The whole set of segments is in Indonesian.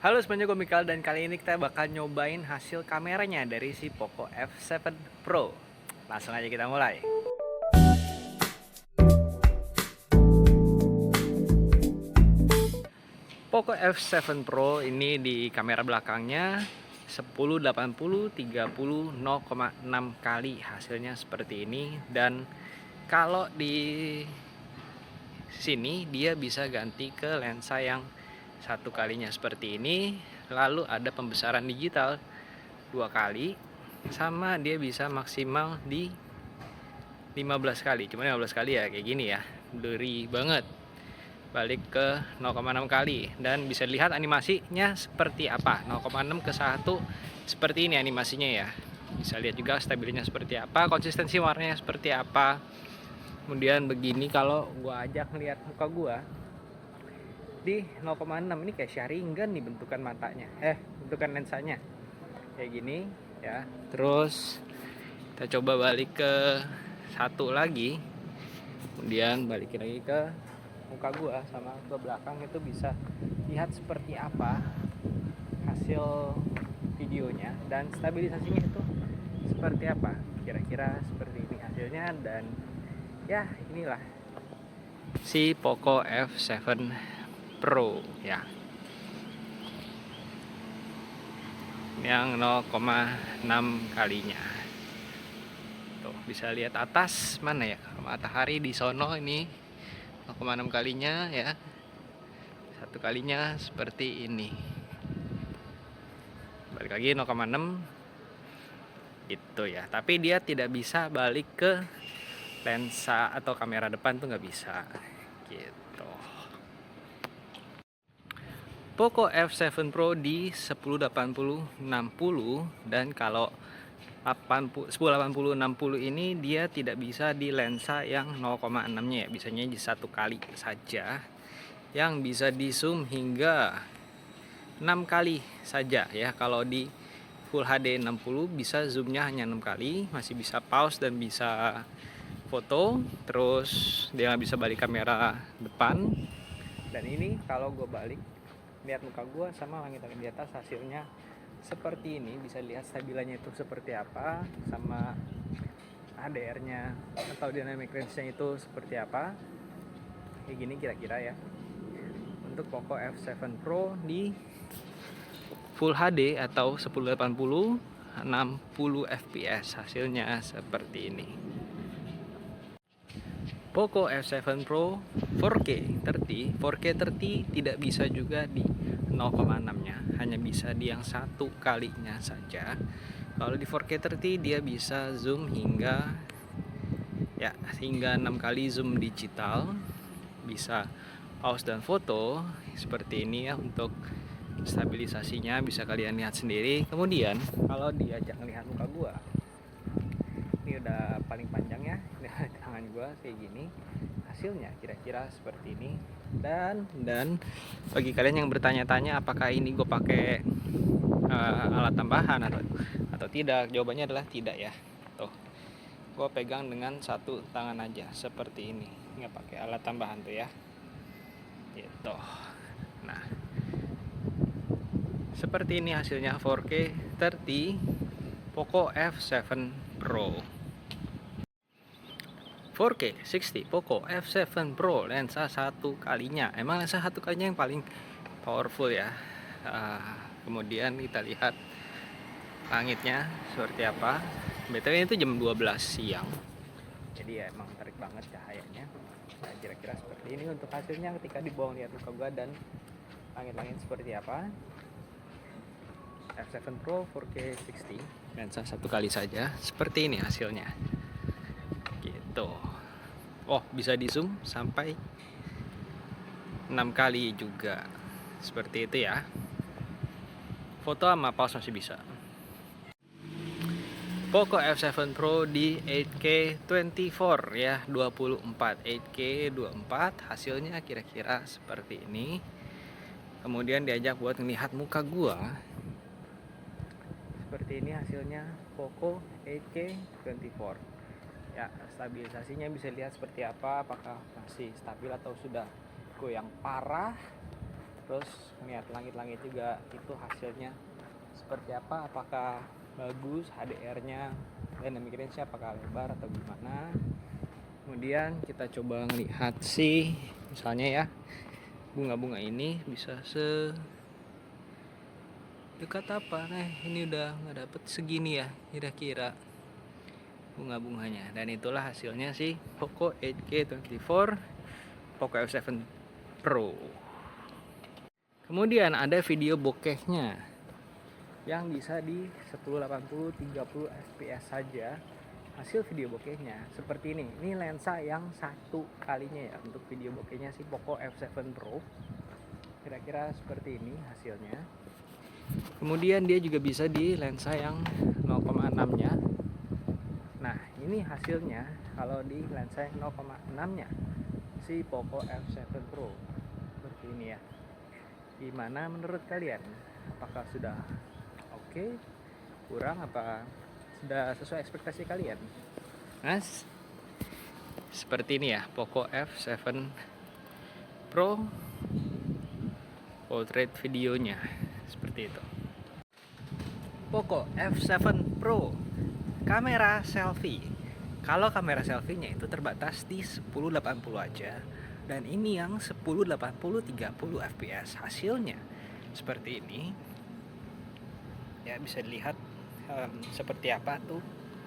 Halo semuanya, gue Mikal dan kali ini kita bakal nyobain hasil kameranya dari si Poco F7 Pro. Langsung aja kita mulai. Poco F7 Pro ini di kamera belakangnya 1080 30 0,6 kali hasilnya seperti ini, dan kalau di sini dia bisa ganti ke lensa yang satu kalinya seperti ini, lalu ada pembesaran digital 2 kali, sama dia bisa maksimal di 15 kali. Cuma 15 kali ya kayak gini ya, dari banget. Balik ke 0,6 kali dan bisa dilihat animasinya seperti apa. 0,6 ke 1 seperti ini animasinya ya. Bisa lihat juga stabilnya seperti apa, konsistensi warnanya seperti apa. Kemudian begini, kalau gua ajak ngeliat muka gua di 0,6 ini kayak Sharingan nih bentukan matanya. Bentukan lensanya. Kayak gini ya. Terus kita coba balik ke satu lagi, kemudian balikin lagi ke muka gua sama ke belakang, itu bisa lihat seperti apa hasil videonya dan stabilisasinya itu seperti apa, kira-kira seperti ini hasilnya. Dan ya, inilah si Poco F7 Pro ya, yang 0,6 kalinya. Tuh, bisa lihat atas mana ya, matahari di sono, ini 0,6 kalinya ya. Satu kalinya seperti ini. Balik lagi 0,6 gitu ya. Tapi dia tidak bisa balik ke lensa atau kamera depan, tuh nggak bisa gitu. Poco F7 Pro di 1080 60, dan kalau 1080 60 ini dia tidak bisa di lensa yang 0,6-nya ya, bisanya di satu kali saja, yang bisa di zoom hingga 6 kali saja ya. Kalau di Full HD 60 bisa zoomnya hanya 6 kali, masih bisa pause dan bisa foto. Terus dia nggak bisa balik kamera depan. Dan ini kalau gue balik lihat muka gue sama langit-langit di atas, hasilnya seperti ini. Bisa lihat stabilannya itu seperti apa, sama HDR-nya atau dynamic range-nya itu seperti apa. Kayak gini kira-kira ya untuk Poco F7 Pro di Full HD atau 1080 60 fps, hasilnya seperti ini. Poco F7 Pro 4K 30, 4K 30 tidak bisa juga di 0,6-nya, hanya bisa di yang satu kalinya saja. Kalau di 4K 30 dia bisa zoom hingga 6 kali zoom digital, bisa pause dan foto seperti ini ya. Untuk stabilisasinya bisa kalian lihat sendiri. Kemudian kalau diajak melihat muka gua, ini udah paling panjang ya, tangan gua kayak gini, hasilnya kira-kira seperti ini. Dan bagi kalian yang bertanya-tanya apakah ini gue pakai alat tambahan atau tidak, jawabannya adalah tidak ya. Tuh, gue pegang dengan satu tangan aja seperti ini, nggak pakai alat tambahan tuh ya gitu. Nah, seperti ini hasilnya 4K 30 Poco F7 Pro. 4K 60 Poco F7 Pro, lensa satu kalinya. Emang lensa satu kalinya yang paling powerful ya. Kemudian kita lihat langitnya seperti apa. BTW itu jam 12 siang, jadi ya emang terik banget cahayanya. Nah, kira-kira seperti ini untuk hasilnya ketika dibawa lihat muka gua dan langit-langit seperti apa. F7 Pro 4K 60, lensa satu kali saja, seperti ini hasilnya gitu. Oh, bisa di zoom sampai 6 kali juga, seperti itu ya. Foto sama pause masih bisa. Poco F7 Pro di 8K 24 ya, 24 8K 24, hasilnya kira-kira seperti ini. Kemudian diajak buat melihat muka gua, seperti ini hasilnya Poco 8K 24 ya. Stabilisasinya bisa lihat seperti apa, apakah masih stabil atau sudah goyang parah. terus melihat langit-langit juga itu hasilnya seperti apa, apakah bagus HDR-nya, dynamic range-nya apakah lebar atau gimana. Kemudian kita coba ngelihat sih, misalnya ya, bunga-bunga ini bisa dekat apa. Nah ini udah nggak dapet segini ya kira-kira bunga-bunganya, dan itulah hasilnya sih Poco 8K24 Poco F7 Pro. Kemudian ada video bokehnya yang bisa di 1080 30 fps saja. Hasil video bokehnya seperti ini. Ini lensa yang satu kalinya ya untuk video bokehnya si Poco F7 Pro. Kira-kira seperti ini hasilnya. Kemudian dia juga bisa di lensa yang 0,6 nya. Nah ini hasilnya kalau di lensa yang 0,6 nya si Poco F7 Pro seperti ini ya. Gimana menurut kalian? Apakah sudah oke, kurang, apa sudah sesuai ekspektasi kalian? Mas, seperti ini ya Poco F7 Pro portrait videonya seperti itu. Poco F7 Pro kamera selfie. Kalau kamera selfie-nya itu terbatas di 1080 aja, dan ini yang 1080 30 fps. Hasilnya seperti ini ya, bisa dilihat seperti apa tuh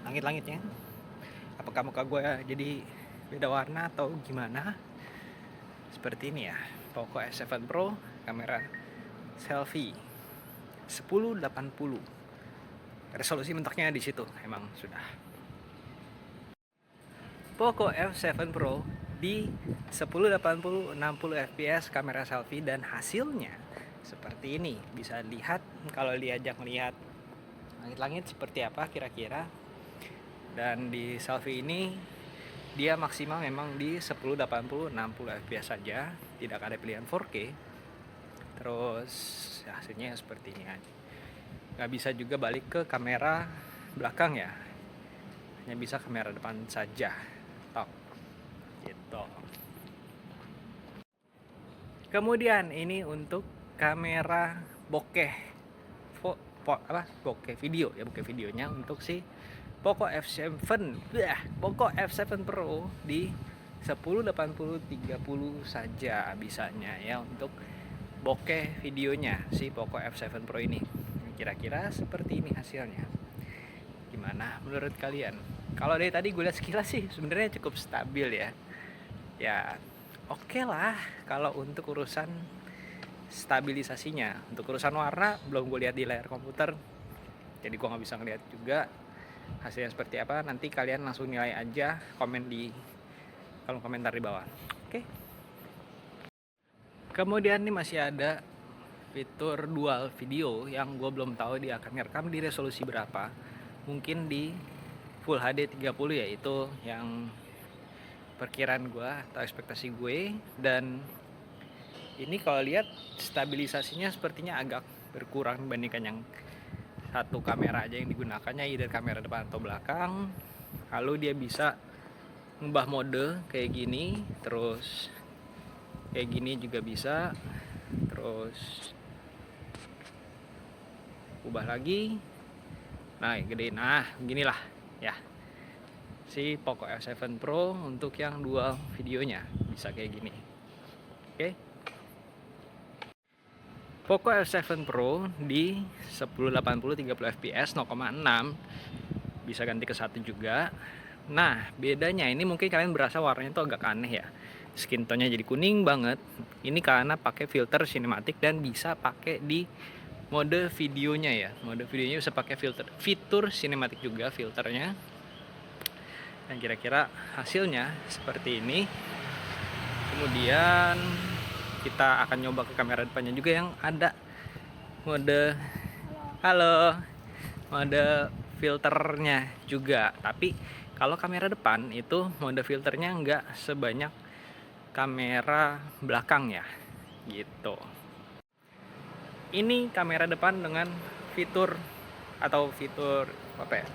langit-langitnya. Apakah muka gue jadi beda warna atau gimana? Seperti ini ya Poco F7 Pro kamera selfie 1080. Resolusi mentoknya di situ emang sudah. Poco F7 Pro di 1080 60 fps kamera selfie, dan hasilnya seperti ini. Bisa lihat kalau diajak melihat langit-langit seperti apa kira-kira. Dan di selfie ini dia maksimal memang di 1080 60 fps saja, tidak ada pilihan 4K. Terus hasilnya seperti ini aja. Nggak bisa juga balik ke kamera belakang ya, hanya bisa kamera depan saja. Tok gitu. Kemudian ini untuk kamera bokeh bokeh video ya, bokeh videonya untuk si Poco F7 Poco F7 Pro di 1080 30 saja bisanya ya untuk bokeh videonya si Poco F7 Pro ini. Kira-kira seperti ini hasilnya. Gimana menurut kalian? Kalau dari tadi gue lihat sekilas sih sebenarnya cukup stabil ya. Ya oke lah kalau untuk urusan stabilisasinya. Untuk urusan warna belum gue lihat di layar komputer, jadi gue nggak bisa ngeliat juga hasilnya seperti apa. Nanti kalian langsung nilai aja, komen di kolom komentar di bawah. Oke. Kemudian nih masih ada fitur dual video yang gue belum tahu dia akan ngerekam di resolusi berapa. Mungkin di Full HD 30 ya, itu yang perkiraan gue atau ekspektasi gue. Dan ini kalau lihat stabilisasinya sepertinya agak berkurang dibandingkan yang satu kamera aja yang digunakannya, either kamera depan atau belakang. Lalu dia bisa ngubah mode kayak gini, terus kayak gini juga bisa, terus ubah lagi. Nah gede, nah beginilah ya si Poco F7 Pro untuk yang dual videonya bisa kayak gini. Oke. Poco F7 Pro di 1080 30 fps 0,6 bisa ganti ke 1 juga. Nah bedanya ini mungkin kalian berasa warnanya tuh agak aneh ya, skin tone-nya jadi kuning banget. Ini karena pakai filter sinematik dan bisa pakai di mode videonya ya. Mode videonya bisa pakai fitur sinematik juga filternya. Dan kira-kira hasilnya seperti ini. Kemudian kita akan nyoba ke kamera depannya juga yang ada mode mode filternya juga. Tapi kalau kamera depan itu mode filternya nggak sebanyak kamera belakang ya gitu. Ini kamera depan dengan fitur apa ya,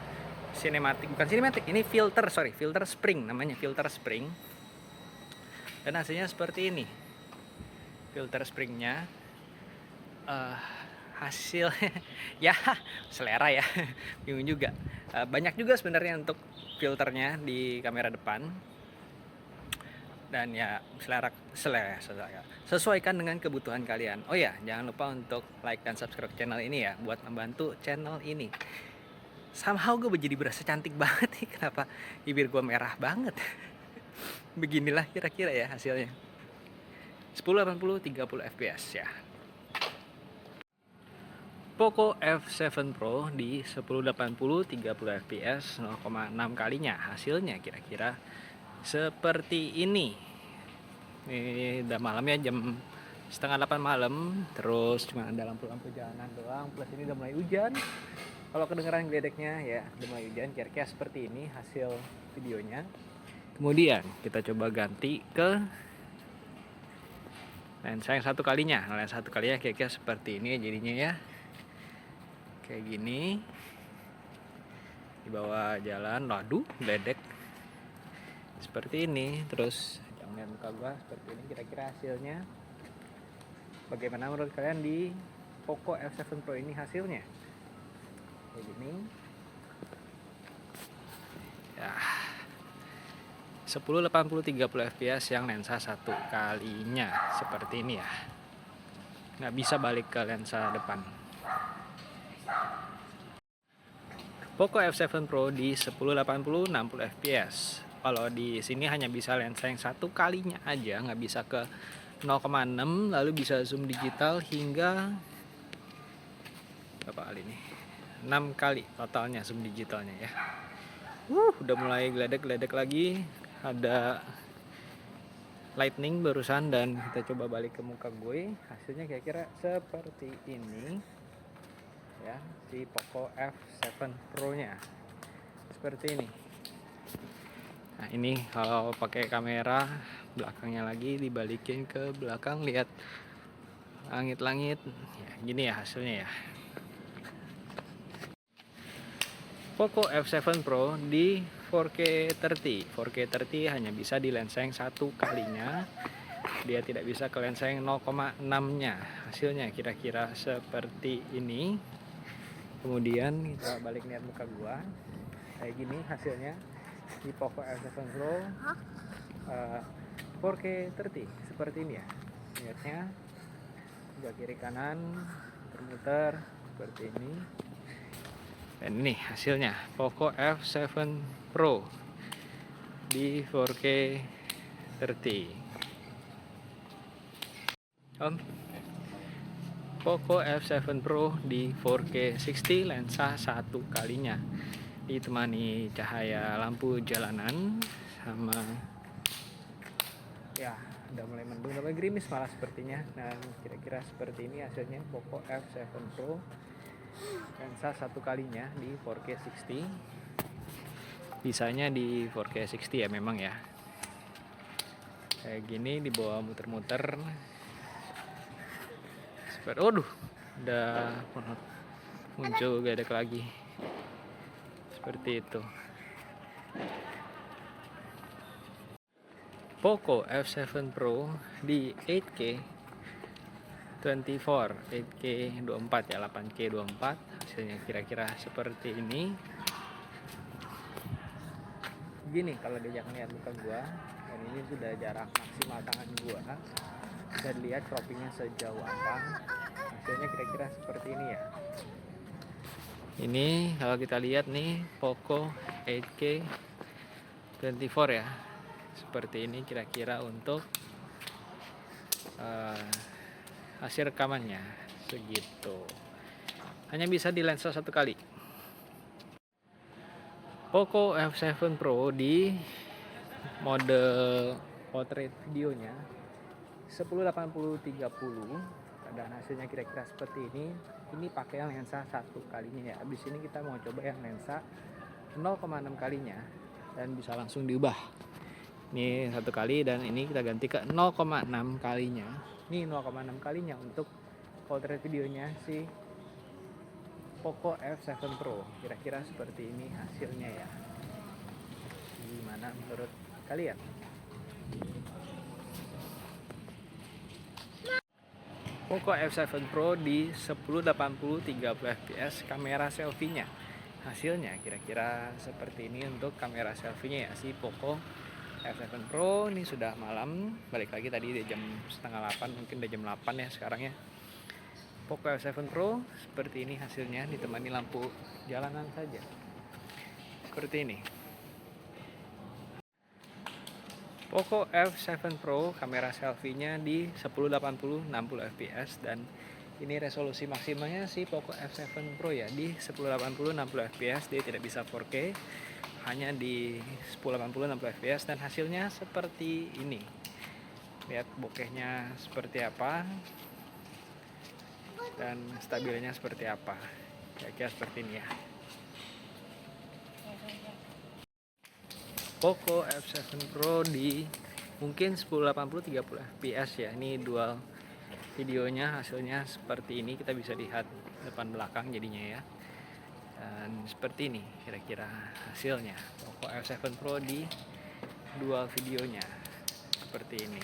bukan sinematik, ini filter spring namanya, filter spring. Dan hasilnya seperti ini filter springnya. eh, hasil ya selera ya. Bingung juga. Banyak juga sebenarnya untuk filternya di kamera depan, dan ya sesuaikan dengan kebutuhan kalian. Oh ya, jangan lupa untuk like dan subscribe channel ini ya, buat membantu channel ini. Somehow gue jadi berasa cantik banget nih, kenapa bibir gue merah banget. Beginilah kira-kira ya hasilnya. 1080 30 fps ya. Poco F7 Pro di 1080 30 fps 0,6 kalinya. Hasilnya kira-kira seperti ini. Ini udah malamnya, jam setengah 8 malam. Terus cuma ada lampu-lampu jalanan doang. Plus ini udah mulai hujan. Kalau kedengeran geledeknya ya udah mulai hujan. Kira-kira seperti ini hasil videonya. Kemudian kita coba ganti ke lensa yang satu kalinya. Lensa satu kalinya kira-kira seperti ini jadinya ya. Kayak gini. Di bawah jalan, waduh, geledek. Seperti ini. Terus jangan lihat muka gua, seperti ini kira-kira hasilnya. Bagaimana menurut kalian di Poco F7 Pro ini hasilnya? Kayak gini. Ya. 1080 30 fps yang lensa satu kalinya seperti ini ya. Nggak bisa balik ke lensa depan. Poco F7 Pro di 1080 60 fps. Kalau di sini hanya bisa lensa yang satu kalinya aja, nggak bisa ke 0,6, lalu bisa zoom digital hingga berapa kali nih? 6 kali totalnya zoom digitalnya ya. Udah mulai geledek-geledek lagi. Ada lightning barusan, dan kita coba balik ke muka gue. Hasilnya kira-kira seperti ini. Ya, si Poco F7 Pro nya seperti ini. Nah, ini kalau pakai kamera belakangnya lagi dibalikin ke belakang, lihat langit-langit ya, gini ya hasilnya ya. Poco F7 Pro di 4K 30. 4K 30 hanya bisa di lensa yang satu kalinya. Dia tidak bisa ke lensa yang 0,6 nya. Hasilnya kira-kira seperti ini. Kemudian kita balik lihat muka gua, kayak gini hasilnya di Poco F7 Pro 4K 30 seperti ini ya. Lihatnya juga kiri kanan bermuter seperti ini. Dan ini hasilnya Poco F7 Pro di 4K 30. Poco F7 Pro di 4K 60 lensa satu kalinya, ditemani cahaya lampu jalanan sama ya udah mulai mendung, udah mulai gerimis malah sepertinya. Dan kira-kira seperti ini hasilnya Poco F7 Pro lensa satu kalinya di 4K 60. Bisanya di 4K 60 ya memang ya. Kayak gini di bawah muter-muter. Waduh, udah muncul geledek lagi. Seperti itu. Poco F7 Pro di 8K 24, 8K 24 ya, 8K 24. Hasilnya kira-kira seperti ini. Gini kalau dia jangan lihat muka gua, dan ini sudah jarak maksimal tangan gua. Bisa dilihat croppingnya sejauh apa. Hasilnya kira-kira seperti ini ya. Ini kalau kita lihat nih Poco 8K 24 ya. Seperti ini kira-kira untuk hasil rekamannya segitu. Hanya bisa di lensa satu kali. Poco F7 Pro di mode portrait videonya 1080 30, dan hasilnya kira-kira seperti ini. Ini pakai yang lensa satu kalinya ya. Abis ini kita mau coba yang lensa 0,6 kalinya dan bisa langsung diubah. Ini satu kali, dan ini kita ganti ke 0,6 kalinya. Ini 0,6 kalinya untuk portrait videonya si Poco F7 Pro. Kira-kira seperti ini hasilnya ya. Gimana menurut kalian? Poco F7 Pro di 1080 30 fps kamera selfie-nya. Hasilnya kira-kira seperti ini untuk kamera selfie-nya ya, si Poco F7 Pro. Ini sudah malam, balik lagi tadi di jam setengah 8, mungkin udah jam 8 ya sekarang ya. Poco F7 Pro seperti ini hasilnya, ditemani lampu jalanan saja seperti ini. Poco F7 Pro kamera selfie-nya di 1080 60 fps, dan ini resolusi maksimalnya si Poco F7 Pro ya di 1080 60 fps. Dia tidak bisa 4K, hanya di 1080 60 fps, dan hasilnya seperti ini. Lihat bokehnya seperti apa dan stabilnya seperti apa, kira-kira seperti ini ya. Poco F7 Pro di mungkin 1080 30 fps ya. Ini dual videonya, hasilnya seperti ini. Kita bisa lihat depan belakang jadinya ya. Dan seperti ini kira-kira hasilnya Poco F7 Pro di dual videonya seperti ini.